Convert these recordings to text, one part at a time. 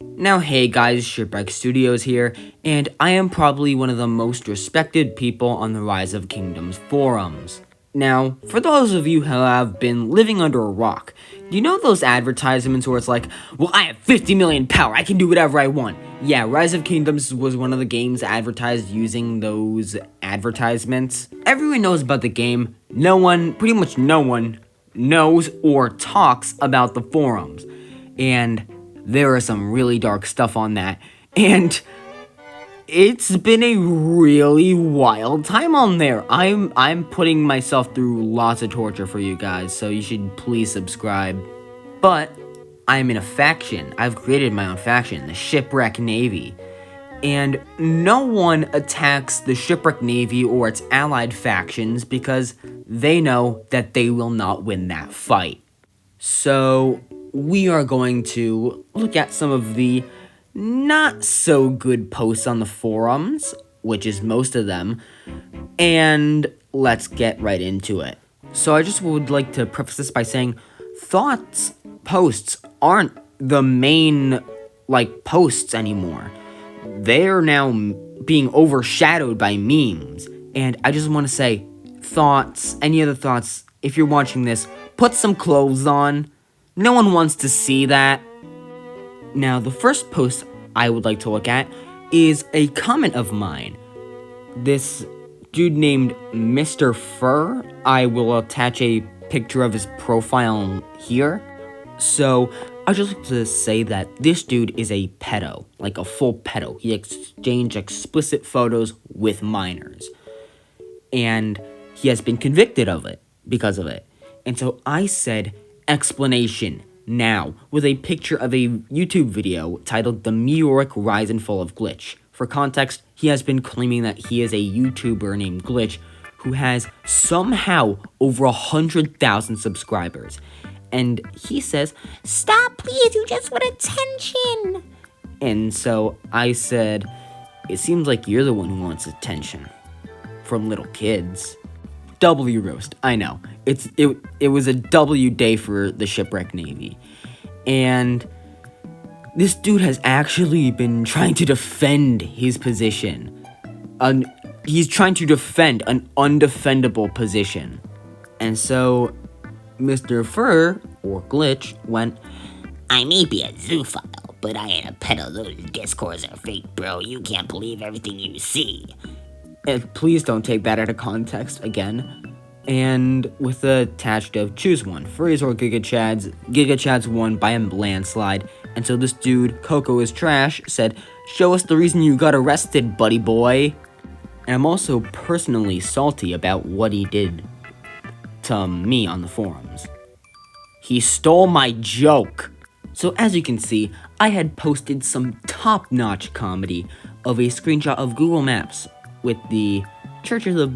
Now hey guys, Shipwreck Studios here, and I am probably one of the most respected people on the Rise of Kingdoms forums. Now, for those of you who have been living under a rock, do you know those advertisements where it's like, well, I have 50 million power, I can do whatever I want? Yeah, Rise of Kingdoms was one of the games advertised using those advertisements. Everyone knows about the game. Pretty much no one, knows or talks about the forums. And there is some really dark stuff on that. And it's been a really wild time on there. I'm putting myself through lots of torture for you guys, so you should please subscribe. But I'm in a faction. I've created my own faction, the Shipwreck Navy. And no one attacks the Shipwreck Navy or its allied factions because they know that they will not win that fight. So we are going to look at some of the not so good posts on the forums, which is most of them, and let's get right into it. So I just would like to preface this by saying posts aren't the main, posts anymore. They're now being overshadowed by memes, and I just want to say, any other thoughts, if you're watching this, put some clothes on. No one wants to see that. Now, the first post I would like to look at is a comment of mine. This dude named Mr. Fur, I will attach a picture of his profile here. So, I just like to say that this dude is a pedo, like a full pedo. He exchanged explicit photos with minors. And he has been convicted of it, because of it. And so I said, explanation now, with a picture of a YouTube video titled The Meteoric Rise and Fall of Glitch. For context, he has been claiming that he is a YouTuber named Glitch who has somehow over 100,000 subscribers. And he says, "Stop, please, you just want attention." And so I said, it seems like you're the one who wants attention from little kids. W roast, I know. It was a W day for the Shipwreck Navy. And this dude has actually been trying to defend his position. He's trying to defend an undefendable position. And so Mr. Fur, or Glitch, went, "I may be a zoophile, but I ain't a pedo. Those discourses are fake, bro. You can't believe everything you see." And please don't take that out of context again. And with the attached of choose one, furries or Giga Chads. Giga Chads won by a landslide. And so this dude, Coco is Trash, said, "Show us the reason you got arrested, buddy boy." And I'm also personally salty about what he did to me on the forums. He stole my joke. So as you can see, I had posted some top-notch comedy of a screenshot of Google Maps with the Church of the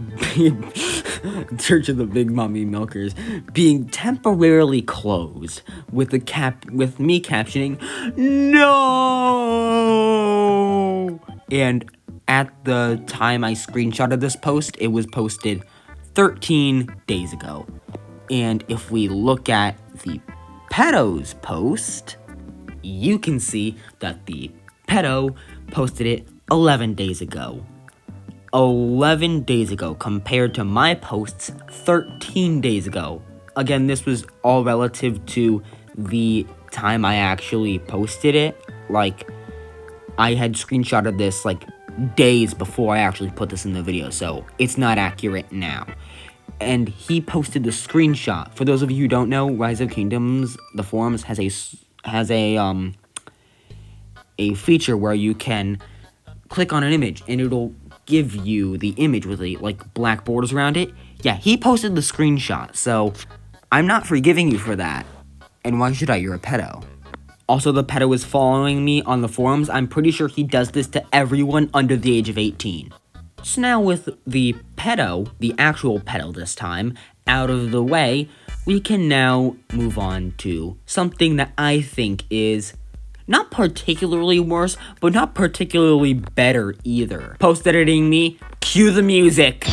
Big Mommy Milkers being temporarily closed, with me captioning "No!" And at the time I screenshotted this post, it was posted 13 days ago. And if we look at the pedo's post, you can see that the pedo posted it 11 days ago. 11 days ago compared to my posts 13 days ago. Again, this was all relative to the time I actually posted it. I had screenshotted this days before I actually put this in the video, so it's not accurate now. And he posted the screenshot. For those of you who don't know, Rise of Kingdoms, the forums, has a feature where you can click on an image and it'll give you the image with black borders around it. Yeah, he posted the screenshot, so I'm not forgiving you for that. And why should I? You're a pedo. Also, the pedo is following me on the forums. I'm pretty sure he does this to everyone under the age of 18. So now with the pedo, the actual pedo this time, out of the way, we can now move on to something that I think is not particularly worse, but not particularly better either. Post-editing me, cue the music.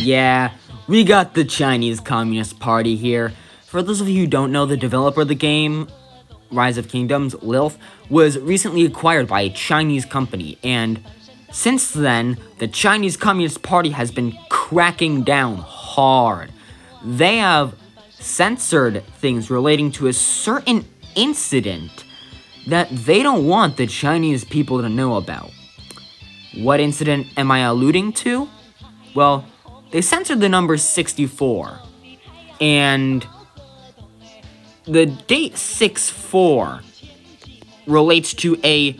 Yeah, we got the Chinese Communist Party here. For those of you who don't know, the developer of the game, Rise of Kingdoms, Lilith, was recently acquired by a Chinese company, and since then, the Chinese Communist Party has been cracking down hard. They have censored things relating to a certain incident that they don't want the Chinese people to know about. What incident am I alluding to? Well, they censored the number 64, and the date 64 relates to a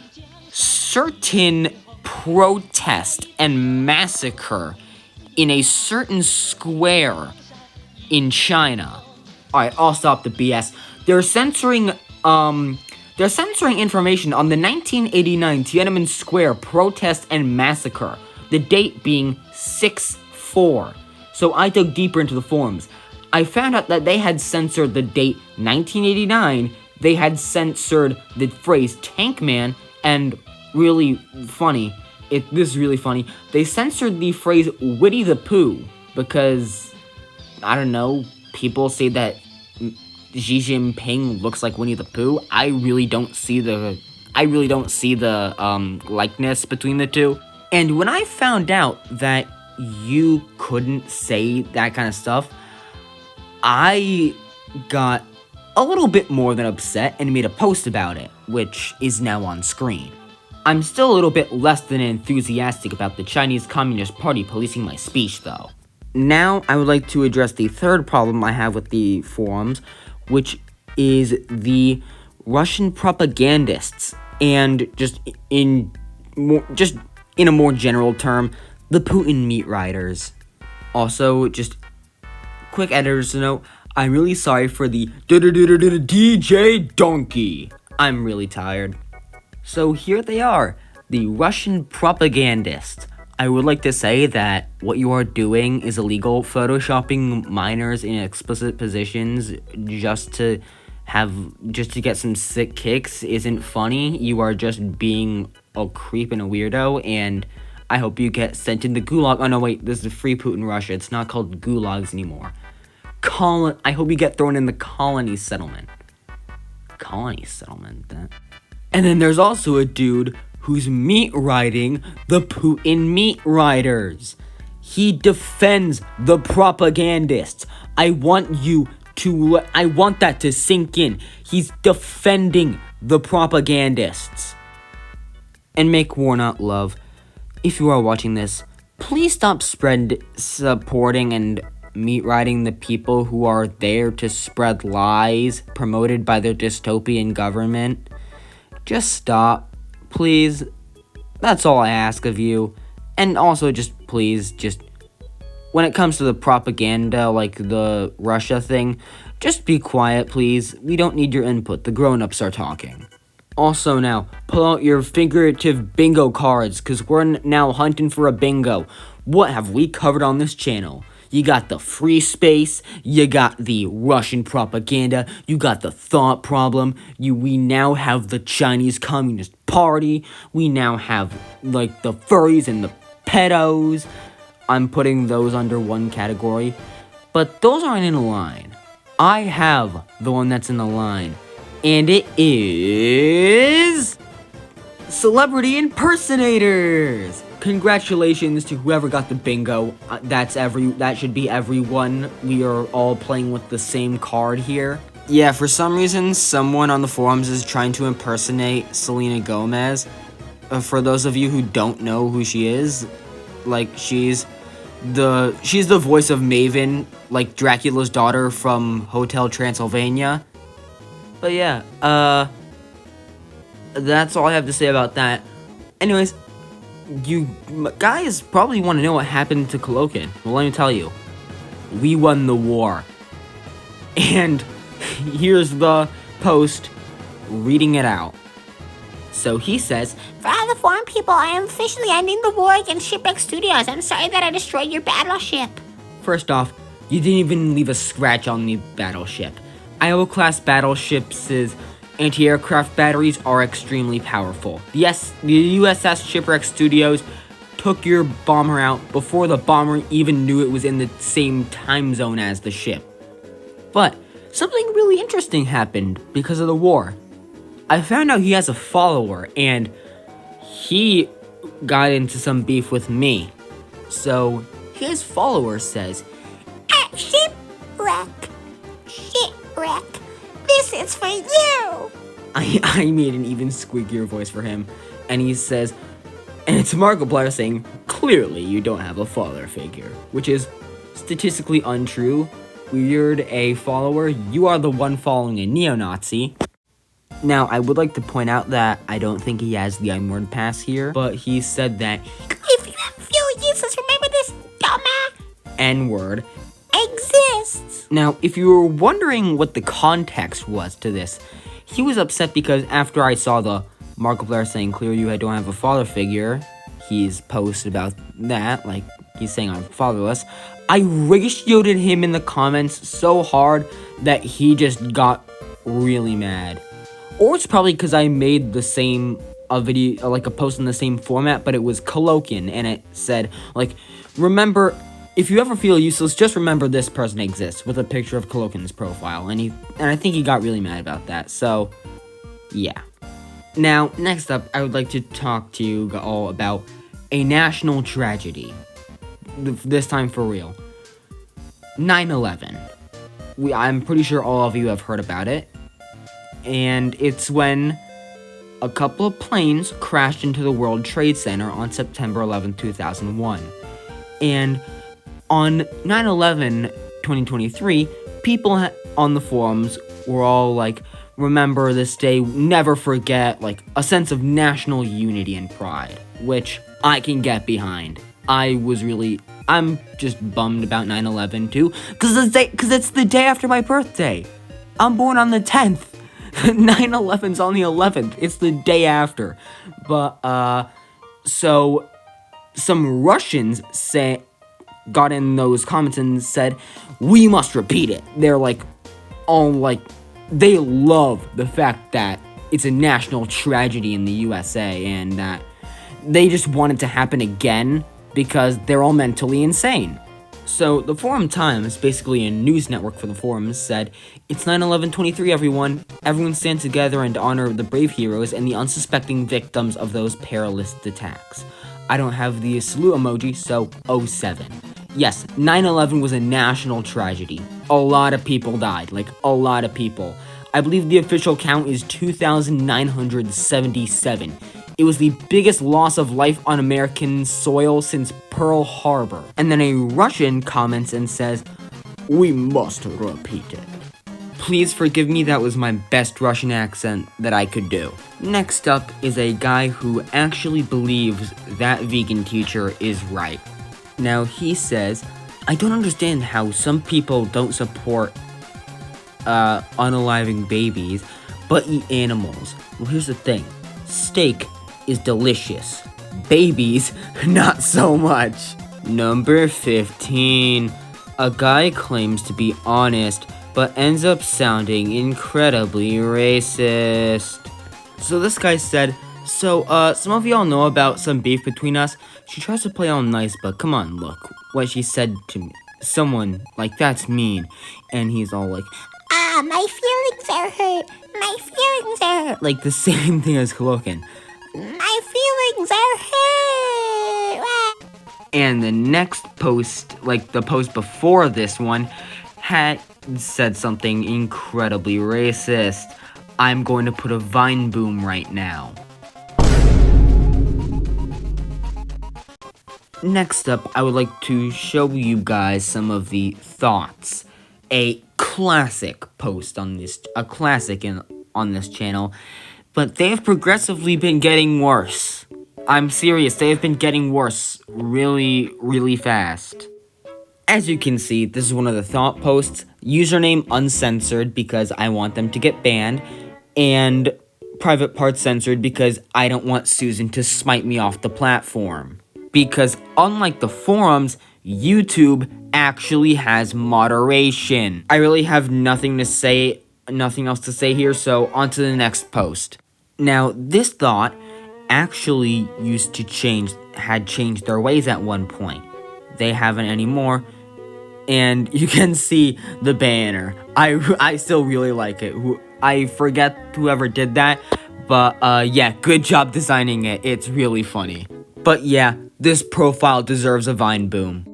certain protest and massacre in a certain square in China. Alright, I'll stop the BS. They're censoring information on the 1989 Tiananmen Square protest and massacre, the date being 6/4. So I dug deeper into the forums. I found out that they had censored the date 1989, they had censored the phrase Tank Man, and really funny, this is really funny, they censored the phrase Winnie the Pooh, because, I don't know, people say that Xi Jinping looks like Winnie the Pooh. I really don't see the likeness between the two. And when I found out that you couldn't say that kind of stuff, I got a little bit more than upset and made a post about it, which is now on screen. I'm still a little bit less than enthusiastic about the Chinese Communist Party policing my speech, though. Now, I would like to address the third problem I have with the forums, which is the Russian propagandists, and just in a more general term, the Putin meat riders. Also, just quick editor's note, I'm really sorry for the DJ Donkey. I'm really tired. So here they are, the Russian propagandists. I would like to say that what you are doing is illegal. Photoshopping minors in explicit positions just to get some sick kicks isn't funny. You are just being a creep and a weirdo, and I hope you get sent in the gulag. Oh no, wait, this is Free Putin Russia. It's not called gulags anymore. I hope you get thrown in the colony settlement. And then there's also a dude who's meat riding the Putin meat riders. He defends the propagandists. I want that to sink in. He's defending the propagandists. And make war not love. If you are watching this, please stop supporting and meat riding the people who are there to spread lies promoted by their dystopian government. Just stop. Please, that's all I ask of you. And also please, when it comes to the propaganda, like the Russia thing, just be quiet, please. We don't need your input. The grown-ups are talking. Also now, pull out your figurative bingo cards, because we're now hunting for a bingo. What have we covered on this channel? You got the free space, you got the Russian propaganda, you got the thought problem, we now have the Chinese Communist Party, we now have, like, the furries and the pedos. I'm putting those under one category, but those aren't in a line. I have the one that's in the line, and it is Celebrity Impersonators! Congratulations to whoever got the bingo. That should be everyone. We are all playing with the same card here. Yeah, for some reason, someone on the forums is trying to impersonate Selena Gomez. For those of you who don't know who she is, like, she's the voice of Maven, like Dracula's daughter from Hotel Transylvania. But yeah, that's all I have to say about that. Anyways, you guys probably want to know what happened to Colocan. Well, let me tell you. We won the war. And here's the post reading it out. So he says, For all the foreign people, I am officially ending the war against Shipwreck Studios. I'm sorry that I destroyed your battleship. First off, you didn't even leave a scratch on the battleship. Iowa-class battleships' anti-aircraft batteries are extremely powerful. Yes, the USS Shipwreck Studios took your bomber out before the bomber even knew it was in the same time zone as the ship. But something really interesting happened because of the war. I found out he has a follower, and he got into some beef with me. So his follower says, Shipwreck, this is for you. I made an even squeakier voice for him, and he says, and it's Markiplier saying, clearly you don't have a father figure, which is statistically untrue. Weird A follower, you are the one following a neo-Nazi. Now, I would like to point out that I don't think he has the N-word pass here, but he said that If you have few uses, remember this, dumbass N-word exists. Now, if you were wondering what the context was to this, he was upset because after I saw the Markiplier saying, clearly you don't have a father figure, he's posted about that, like, he's saying I'm fatherless, I ratioed him in the comments so hard that he just got really mad. Or it's probably because I made the same video, like a post in the same format, but it was Coloquian, and it said, like, remember, if you ever feel useless, just remember this person exists, with a picture of Coloquian's profile, and I think he got really mad about that, so, yeah. Now, next up, I would like to talk to you all about a national tragedy. This time for real. 9/11. I'm pretty sure all of you have heard about it. And it's when a couple of planes crashed into the World Trade Center on September 11, 2001. And on 9/11, 2023, people on the forums were all like, remember this day, never forget, like a sense of national unity and pride, which I can get behind. I'm just bummed about 9/11 too, because it's the day after my birthday. I'm born on the 10th. 9/11's on the 11th. It's the day after. But, so some Russians got in those comments and said, we must repeat it. They're like, they love the fact that it's a national tragedy in the USA and that they just want it to happen again because they're all mentally insane. So the Forum Times, basically a news network for the forums, said, it's 9/11/23 everyone. Everyone stand together and honor the brave heroes and the unsuspecting victims of those perilous attacks. I don't have the salute emoji, so 07. Yes, 9/11 was a national tragedy. A lot of people died, like a lot of people. I believe the official count is 2,977. It was the biggest loss of life on American soil since Pearl Harbor. And then a Russian comments and says, we must repeat it. Please forgive me, that was my best Russian accent that I could do. Next up is a guy who actually believes that vegan teacher is right. Now he says, I don't understand how some people don't support unaliving babies, but eat animals. Well, here's the thing. Steak is delicious. Babies, not so much. Number 15. A guy claims to be honest, but ends up sounding incredibly racist. So this guy said, some of y'all know about some beef between us. She tries to play all nice, but come on, look what she said to me. Someone, like, that's mean. And he's all like, my feelings are hurt. My feelings are hurt. Like the same thing as Coloquian. My feelings are hurt. And the next post, like the post before this one, had said something incredibly racist. I'm going to put a Vine boom right now. Next up, I would like to show you guys some of the thoughts. A classic post on this, on this channel, but they have progressively been getting worse. I'm serious, they have been getting worse really, really fast. As you can see, this is one of the thought posts. Username uncensored because I want them to get banned, and private parts censored because I don't want Susan to smite me off the platform. Because unlike the forums, YouTube actually has moderation. I really have nothing else to say here, so on to the next post. Now, this thought actually had changed their ways at one point. They haven't anymore. And you can see the banner. I still really like it. I forget whoever did that, but yeah, good job designing it. It's really funny. But yeah, this profile deserves a Vine boom.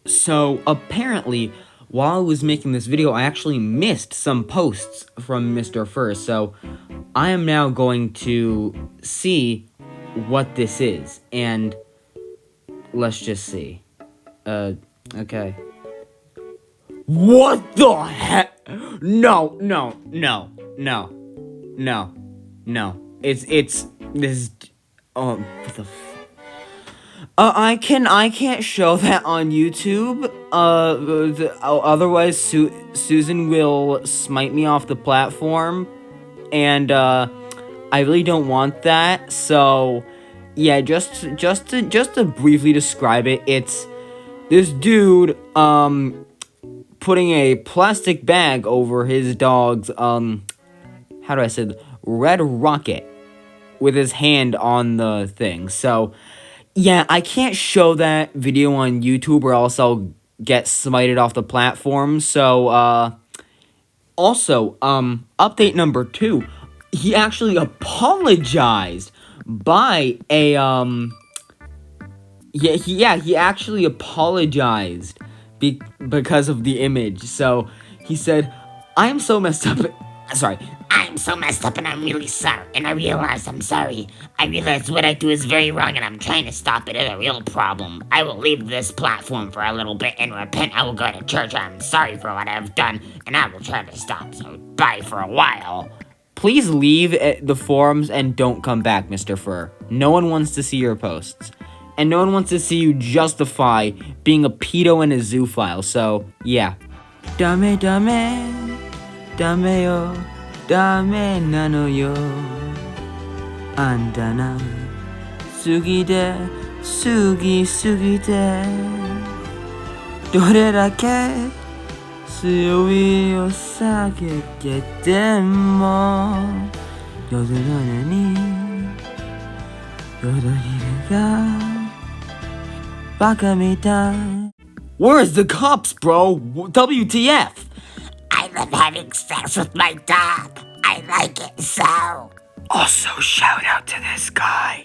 So apparently, while I was making this video, I actually missed some posts from Mr. Fur. So I am now going to see what this is, and let's just see. Okay. What the heck? No. This is, what the I can't show that on YouTube. Otherwise Susan will smite me off the platform, and I really don't want that. So yeah, just to briefly describe it, it's this dude putting a plastic bag over his dog's how do I say it? Red Rocket with his hand on the thing. So yeah, I can't show that video on YouTube or else I'll get smited off the platform. So also, update number 2. He actually apologized by a he actually apologized because of the image. So he said, I'm so messed up. Sorry. I'm so messed up and I'm really sorry. And I realize I'm sorry. I realize what I do is very wrong and I'm trying to stop it. It's a real problem. I will leave this platform for a little bit and repent. I will go to church. I'm sorry for what I've done and I will try to stop. So bye for a while. Please leave the forums and don't come back, Mr. Fur. No one wants to see your posts. And no one wants to see you justify being a pedo and a zoophile. So, yeah. Dame yo. Dame nano yo. Andana. Sugi de. Dore dake. Sui o sagekete mo. Yodorone ni. Yodorire ga. Baka mitai. Where's the cops, bro? WTF? I love having sex with my dog. I like it so. Also, shout out to this guy.